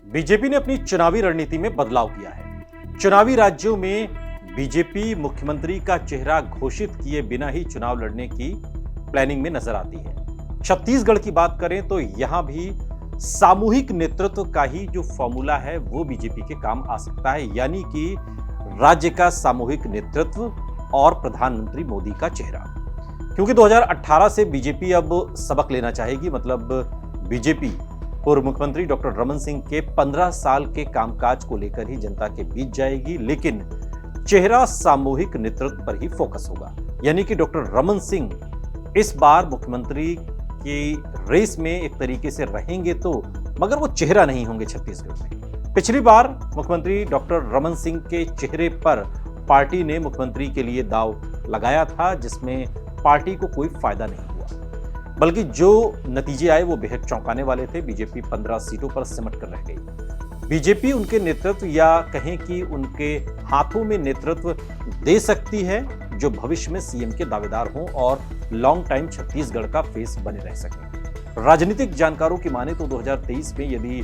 BJP ने अपनी चुनावी रणनीति में बदलाव किया है। चुनावी राज्यों में बीजेपी मुख्यमंत्री का चेहरा घोषित किए बिना ही चुनाव लड़ने की प्लानिंग में नजर आती है। छत्तीसगढ़ की बात करें तो यहां भी सामूहिक नेतृत्व का ही जो फॉर्मूला है वो बीजेपी के काम आ सकता है, यानी कि राज्य का सामूहिक नेतृत्व और प्रधानमंत्री मोदी का चेहरा। क्योंकि 2018 से बीजेपी अब सबक लेना चाहेगी, मतलब बीजेपी पूर्व मुख्यमंत्री डॉक्टर रमन सिंह के 15 साल के कामकाज को लेकर ही जनता के बीच जाएगी, लेकिन चेहरा सामूहिक नेतृत्व पर ही फोकस होगा। यानी कि डॉक्टर रमन सिंह इस बार मुख्यमंत्री की रेस में एक तरीके से रहेंगे तो, मगर वो चेहरा नहीं होंगे छत्तीसगढ़ में। पिछली बार मुख्यमंत्री डॉक्टर रमन सिंह के चेहरे पर पार्टी ने मुख्यमंत्री के लिए दांव लगाया था, जिसमें पार्टी को कोई फायदा नहीं हुआ, बल्कि जो नतीजे आए वो बेहद चौंकाने वाले थे। बीजेपी 15 सीटों पर सिमट कर रह गई। बीजेपी उनके नेतृत्व या कहें कि उनके हाथों में नेतृत्व दे सकती है जो भविष्य में सीएम के दावेदार हों और लॉन्ग टाइम छत्तीसगढ़ का फेस बने रह सकें। राजनीतिक जानकारों की माने तो 2023 में यदि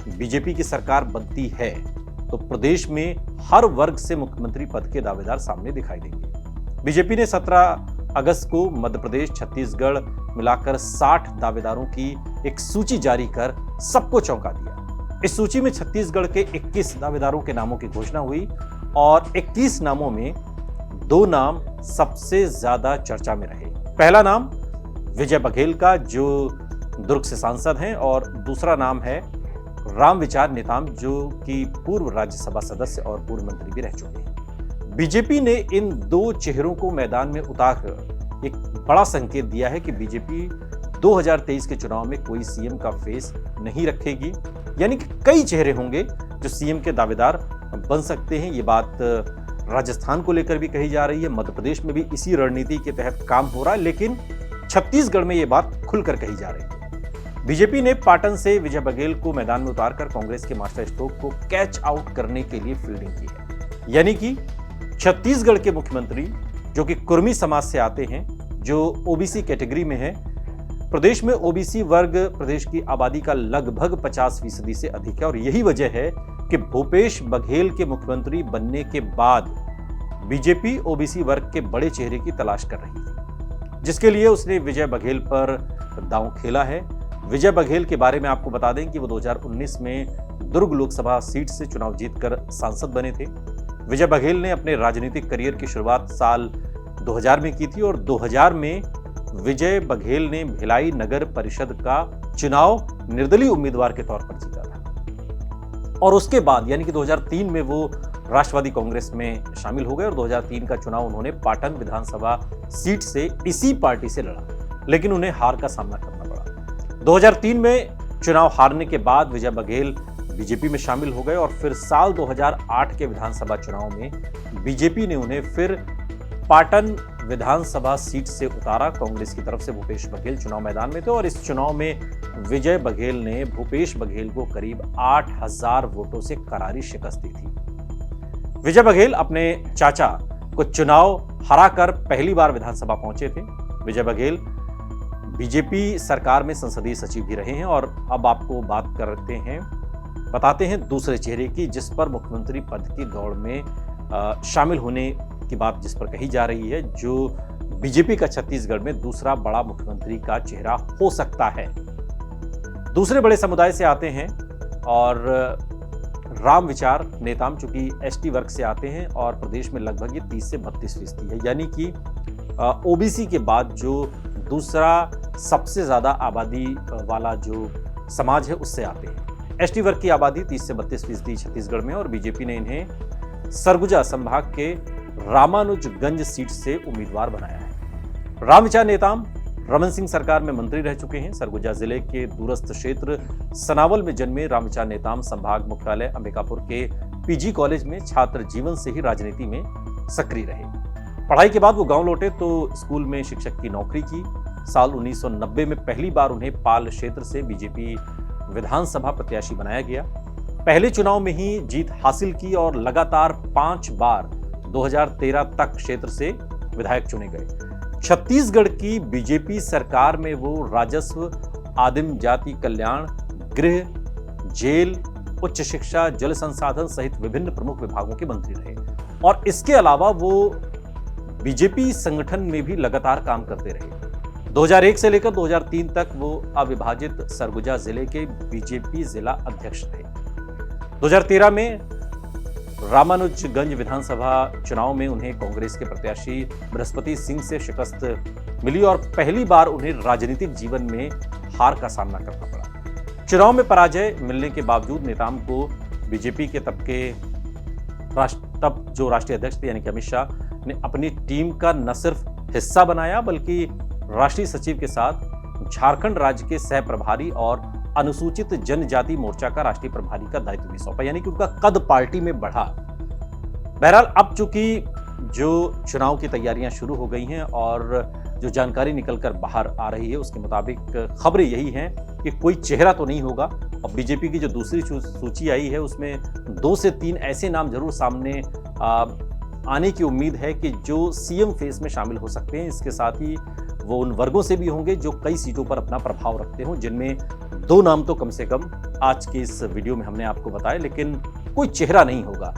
बीजेपी की सरकार बनती है तो प्रदेश में हर वर्ग से मुख्यमंत्री पद के दावेदार सामने दिखाई देंगे। बीजेपी ने 17 अगस्त को मध्य प्रदेश, छत्तीसगढ़ मिलाकर 60 दावेदारों की एक सूची जारी कर सबको चौंका दिया। इस सूची में छत्तीसगढ़ के 21 दावेदारों के नामों की घोषणा हुई और 21 नामों में 2 नाम सबसे ज्यादा चर्चा में रहे। पहला नाम विजय बघेल का, जो दुर्ग से सांसद हैं, और दूसरा नाम है रामविचार नेताम, जो कि पूर्व राज्यसभा सदस्य और पूर्व मंत्री भी रह चुके हैं। बीजेपी ने इन 2 चेहरों को मैदान में उतारकर एक बड़ा संकेत दिया है कि बीजेपी 2023 के चुनाव में कोई सीएम का फेस नहीं रखेगी, यानी कि कई चेहरे होंगे जो सीएम के दावेदार बन सकते हैं। ये बात राजस्थान को लेकर भी कही जा रही है, मध्य प्रदेश में भी इसी रणनीति के तहत काम हो रहा है, लेकिन छत्तीसगढ़ में ये बात खुलकर कही जा रही है। बीजेपी ने पाटन से विजय बघेल को मैदान में उतारकर कांग्रेस के मास्टर स्ट्रोक को कैच आउट करने के लिए फील्डिंग की है। यानी कि छत्तीसगढ़ के मुख्यमंत्री जो कि कुर्मी समाज से आते हैं, जो ओबीसी कैटेगरी में है, प्रदेश में ओबीसी वर्ग प्रदेश की आबादी का लगभग 50% से अधिक है, और यही वजह है कि भूपेश बघेल के मुख्यमंत्री बनने के बाद बीजेपी ओबीसी वर्ग के बड़े चेहरे की तलाश कर रही थी, जिसके लिए उसने विजय बघेल पर दांव खेला है। विजय बघेल के बारे में आपको बता दें कि वो 2019 में दुर्ग लोकसभा सीट से चुनाव जीतकर सांसद बने थे। विजय बघेल ने अपने राजनीतिक करियर की शुरुआत साल 2000 में की थी और 2000 में विजय बघेल ने भिलाई नगर परिषद का चुनाव निर्दलीय उम्मीदवार के तौर पर जीता था, और उसके बाद यानी कि 2003 में वो राष्ट्रवादी कांग्रेस में शामिल हो गए और 2003 का चुनाव उन्होंने पाटन विधानसभा सीट से इसी पार्टी से लड़ा, लेकिन उन्हें हार का सामना करना पड़ा। 2003 में चुनाव हारने के बाद विजय बघेल बीजेपी में शामिल हो गए और फिर साल 2008 के विधानसभा चुनाव में बीजेपी ने उन्हें फिर पाटन विधानसभा सीट से उतारा। कांग्रेस की तरफ से भूपेश बघेल चुनाव मैदान में थे और इस चुनाव में विजय बघेल ने भूपेश बघेल को करीब 8000 वोटों से करारी शिकस्त दी थी। विजय बघेल अपने चाचा को चुनाव हराकर पहली बार विधानसभा पहुंचे थे। विजय बघेल बीजेपी सरकार में संसदीय सचिव भी रहे हैं और अब आपको बात बताते हैं दूसरे चेहरे की, जिस पर मुख्यमंत्री पद की दौड़ में शामिल होने की बात जिस पर कही जा रही है, जो बीजेपी का छत्तीसगढ़ में दूसरा बड़ा मुख्यमंत्री का चेहरा हो सकता है। दूसरे बड़े समुदाय से आते हैं और रामविचार नेताम, चूंकि एसटी वर्ग से आते हैं और प्रदेश में लगभग ये 30 से 32% है, यानी कि ओबीसी के बाद जो दूसरा सबसे ज्यादा आबादी वाला जो समाज है उससे आते हैं। एसटी वर्ग की आबादी 30 से 32% छत्तीसगढ़ में, और बीजेपी ने इन्हें सरगुजा संभाग के रामानुजगंज सीट से उम्मीदवार बनाया है। रामविचार नेताम रमन सिंह सरकार में मंत्री रह चुके हैं। सरगुजा जिले के दूरस्थ क्षेत्र सनावल में जन्मे रामविचार नेताम संभाग मुख्यालय अंबिकापुर के पीजी कॉलेज में छात्र जीवन से ही राजनीति में सक्रिय रहे। पढ़ाई के बाद वो गांव लौटे तो स्कूल में शिक्षक की नौकरी की। साल 1990 में पहली बार उन्हें पाल क्षेत्र से बीजेपी विधानसभा प्रत्याशी बनाया गया। पहले चुनाव में ही जीत हासिल की और लगातार 5 बार 2013 तक क्षेत्र से विधायक चुने गए। छत्तीसगढ़ की बीजेपी सरकार में वो राजस्व, आदिम जाति कल्याण, गृह, जेल उच्च शिक्षा, जल संसाधन सहित विभिन्न प्रमुख विभागों के मंत्री रहे और इसके अलावा वो बीजेपी संगठन में भी लगातार काम करते रहे। 2001 से लेकर 2003 तक वो अविभाजित सरगुजा जिले के बीजेपी जिला अध्यक्ष रहे। 2013 में रामानुजगंज विधानसभा चुनाव में उन्हें कांग्रेस के प्रत्याशी बृहस्पति सिंह से शिकस्त मिली और पहली बार उन्हें राजनीतिक जीवन में हार का सामना करना पड़ा। चुनाव में पराजय मिलने के बावजूद नेताम को बीजेपी के तब जो राष्ट्रीय अध्यक्ष थे यानी कि अमित शाह ने अपनी टीम का न सिर्फ हिस्सा बनाया बल्कि राष्ट्रीय सचिव के साथ झारखंड राज्य के सह प्रभारी और अनुसूचित जनजाति मोर्चा का राष्ट्रीय प्रभारी का दायित्व भी सौंपा, यानी कि उनका कद पार्टी में बढ़ा। बहरहाल अब चूंकि जो चुनाव की तैयारियां शुरू हो गई हैं और जो जानकारी निकलकर बाहर आ रही है उसके मुताबिक खबरें यही हैं कि कोई चेहरा तो नहीं होगा और बीजेपी की जो दूसरी सूची आई है उसमें 2 से 3 ऐसे नाम जरूर सामने आने की उम्मीद है कि जो सीएम फेस में शामिल हो सकते हैं। इसके साथ ही वो उन वर्गों से भी होंगे जो कई सीटों पर अपना प्रभाव रखते हों, जिनमें 2 नाम तो कम से कम आज के इस वीडियो में हमने आपको बताया, लेकिन कोई चेहरा नहीं होगा।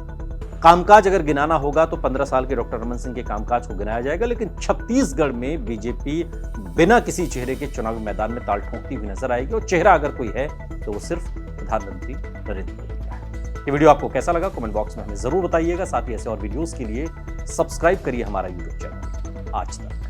कामकाज अगर गिनाना होगा तो 15 साल के डॉक्टर रमन सिंह के कामकाज को गिनाया जाएगा, लेकिन छत्तीसगढ़ में बीजेपी बिना किसी चेहरे के चुनावी मैदान में ताल ठोंकती हुई नजर आएगी और चेहरा अगर कोई है तो वो सिर्फ प्रधानमंत्री नरेंद्र मोदी का है। ये वीडियो आपको कैसा लगा कमेंट बॉक्स में हमें जरूर बताइएगा। साथ ही ऐसे और वीडियोस के लिए सब्सक्राइब करिए हमारा यूट्यूब चैनल आज तक।